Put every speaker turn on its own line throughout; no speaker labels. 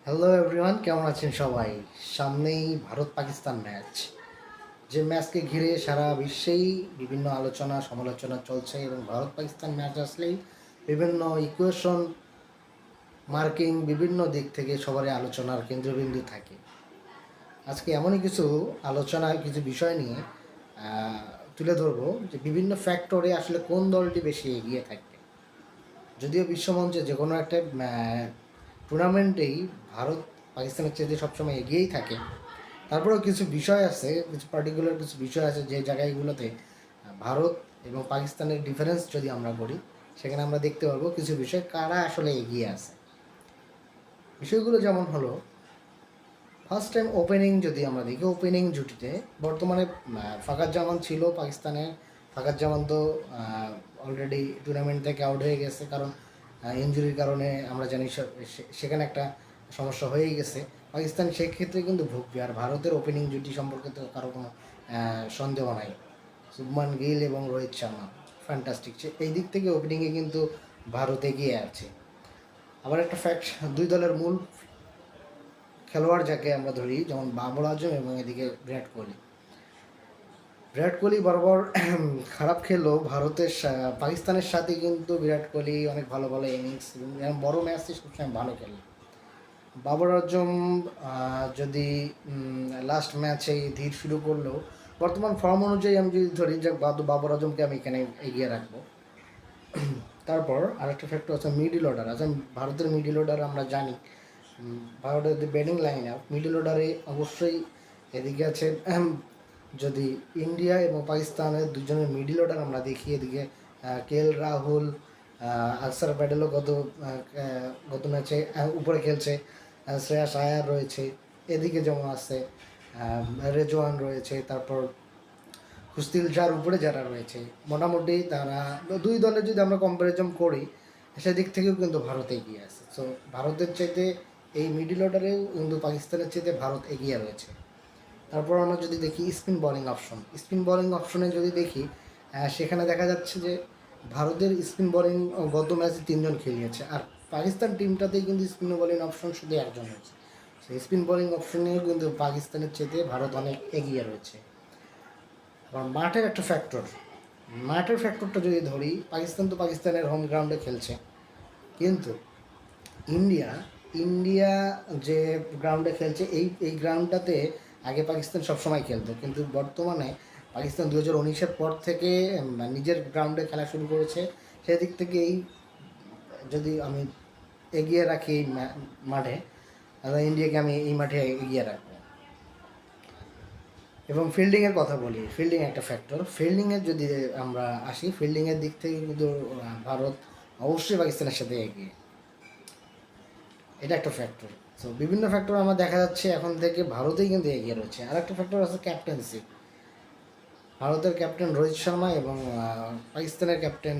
Hello everyone, কেমন আছেন সবাই? সামনেই ভারত পাকিস্তান ম্যাচ, যে ম্যাচকে ঘিরে সারা বিশ্বেই বিভিন্ন আলোচনা সমালোচনা চলছে এবং ভারত পাকিস্তান ম্যাচ আসলেই বিভিন্ন ইকুয়েশন মার্কিং বিভিন্ন দিক থেকে সবারই আলোচনার কেন্দ্রবিন্দু থাকে। আজকে এমনই কিছু আলোচনায় কিছু বিষয় নিয়ে তুলে ধরবো যে বিভিন্ন ফ্যাক্টরে আসলে কোন দলটি বেশি এগিয়ে থাকবে। যদিও বিশ্বমঞ্চে যে কোনো একটা টুর্নামেন্টেই ভারত পাকিস্তানের চেয়ে সবসময় এগিয়েই থাকে, তারপরেও কিছু বিষয় আছে, কিছু পার্টিকুলার কিছু বিষয় আছে যে জায়গাগুলোতে ভারত এবং পাকিস্তানের ডিফারেন্স যদি আমরা করি, সেখানে আমরা দেখতে পারবো কিছু বিষয় কারা আসলে এগিয়ে আছে। বিষয়গুলো যেমন হলো, ফার্স্ট টাইম ওপেনিং যদি আমরা দেখি, ওপেনিং জুটিতে বর্তমানে ফাকার জামান ছিল পাকিস্তানের। ফাকার জামান তো অলরেডি টুর্নামেন্ট থেকে আউট হয়ে গেছে, কারণ ইঞ্জুরির কারণে আমরা জানি সেখানে একটা সমস্যা হয়েই গেছে। পাকিস্তান সেক্ষেত্রে কিন্তু ভুগবে। আর ভারতের ওপেনিং জুটি সম্পর্কে তো কারো কোনো সন্দেহ নাই। শুভমান গিল এবং রোহিত শর্মা ফ্যান্টাস্টিক। এই দিক থেকে ওপেনিংয়ে কিন্তু ভারত এগিয়ে আছে। আবার একটা ফ্যাক্ট, দুই দলের মূল খেলোয়াড় যাকে আমরা ধরি, যেমন বাবর আজম এবং এদিকে বিরাট কোহলি বরাবর খারাপ খেললেও পাকিস্তানের সাথে কিন্তু বিরাট কোহলি অনেক ভালো ভালো ইনিংস এবং বড় ম্যাচে সবসময় ভালো খেলে। বাবর আজম যদি লাস্ট ম্যাচে ধীর শুরু করলেও বর্তমান ফর্ম অনুযায়ী আমি যদি ধরি যে বাবর আজমকে আমি এখানে এগিয়ে রাখবো। তারপর আরেকটা ফ্যাক্টর আছে মিডল অর্ডার। আচ্ছা, ভারতের মিডল অর্ডার আমরা জানি, ভারতের যে ব্যাটিং লাইন আপ, মিডল অর্ডারে অবশ্যই এদিকে আছে যদি ইন্ডিয়া এবং পাকিস্তানের দুজনের মিডল অর্ডার আমরা দেখি, এদিকে কে এল রাহুল, আকসার প্যাটেলও গত ম্যাচে উপরে খেলছে, শ্রেয়াস আয়ার রয়েছে, এদিকে যেমন আছে রেজওয়ান রয়েছে, তারপর কুস্তিল যার উপরে যারা রয়েছে, মোটামুটি তারা দুই দলে যদি আমরা কম্পারিজন করি, সেদিক থেকেও কিন্তু ভারত এগিয়ে আছে। সো ভারতের চাইতে এই মিডল অর্ডারেও কিন্তু পাকিস্তানের চাইতে ভারত এগিয়ে রয়েছে। তারপর আমরা যদি দেখি স্পিন বোলিং অপশনে যদি দেখি, সেখানে দেখা যাচ্ছে যে ভারতের স্পিন বোলিং গত ম্যাচে 3 জন খেলিয়েছে, আর পাকিস্তান টিমটাতেই কিন্তু স্পিন বোলিং অপশন শুধু একজন হয়েছে। সেই স্পিন বোলিং অপশনেও কিন্তু পাকিস্তানের চেয়ে ভারত অনেক এগিয়ে রয়েছে। আবার মাঠের ফ্যাক্টরটা যদি ধরি, পাকিস্তান তো পাকিস্তানের হোম গ্রাউন্ডে খেলছে, কিন্তু ইন্ডিয়া ইন্ডিয়া যে গ্রাউন্ডে খেলছে, এই গ্রাউন্ডটাতে আগে পাকিস্তান সবসময় খেলতো, কিন্তু বর্তমানে পাকিস্তান 2019-এর পর থেকে নিজের গ্রাউন্ডে খেলা শুরু করেছে। সেদিক থেকে যদি আমি এগিয়ে রাখি এই মাঠে, তাহলে ইন্ডিয়াকে আমি এই মাঠে এগিয়ে রাখবো। এবং ফিল্ডিংয়ের কথা বলি, ফিল্ডিং একটা ফ্যাক্টর। ফিল্ডিংয়ের যদি আমরা আসি, ফিল্ডিংয়ের দিক থেকে কিন্তু ভারত অবশ্যই পাকিস্তানের সাথে এগিয়ে, এটা একটা ফ্যাক্টর। সো বিভিন্ন ফ্যাক্টর আমার দেখা যাচ্ছে এখন থেকে ভারতেই কিন্তু এগিয়ে রয়েছে। আর একটা ফ্যাক্টর আছে ক্যাপ্টেন্সি। ভারতের ক্যাপ্টেন রোহিত শর্মা এবং পাকিস্তানের ক্যাপ্টেন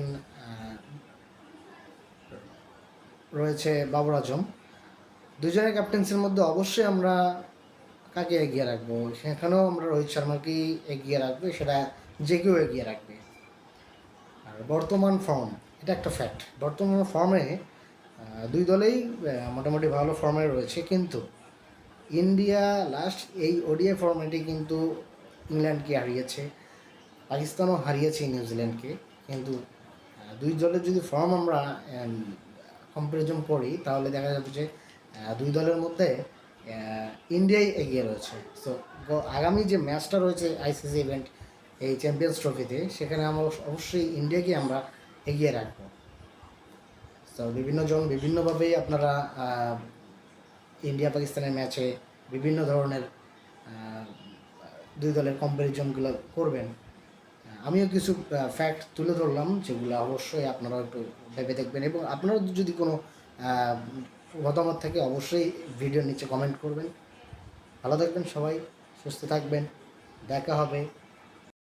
রয়েছে বাবর আজম। দুজনের ক্যাপ্টেন্সির মধ্যে অবশ্যই আমরা কাকে এগিয়ে রাখবো? সেখানেও আমরা রোহিত শর্মাকেই এগিয়ে রাখবো, সেটা যে কেউ এগিয়ে রাখবে। আর বর্তমান ফর্ম, এটা একটা ফ্যাক্ট। বর্তমান ফর্মে দুই দলেই মোটামুটি ভালো ফর্মে রয়েছে, কিন্তু ইন্ডিয়া লাস্ট এই ওডিআই ফর্মেটে কিন্তু ইংল্যান্ডকে হারিয়েছে, পাকিস্তানও হারিয়েছে নিউজিল্যান্ডকে। কিন্তু দুই দলের যদি ফর্ম আমরা কম্পারিজন করি, তাহলে দেখা যাবে যে দুই দলের মধ্যে ইন্ডিয়াই এগিয়ে রয়েছে। সো আগামী যে ম্যাচটা রয়েছে আইসিসি ইভেন্ট, এই চ্যাম্পিয়ন্স ট্রফিতে, সেখানে আমরা অবশ্যই ইন্ডিয়াকে আমরা এগিয়ে রাখবো। তো বিভিন্নজন বিভিন্নভাবেই আপনারা ইন্ডিয়া পাকিস্তানের ম্যাচে বিভিন্ন ধরনের দুই দলের কম্প্যারিজনগুলো করবেন। আমিও কিছু ফ্যাক্ট তুলে ধরলাম, যেগুলো অবশ্যই আপনারা একটু ভেবে দেখবেন, এবং আপনারা যদি কোনো মতামত থাকে অবশ্যই ভিডিওর নিচে কমেন্ট করবেন। ভালো থাকবেন সবাই, সুস্থ থাকবেন, দেখা হবে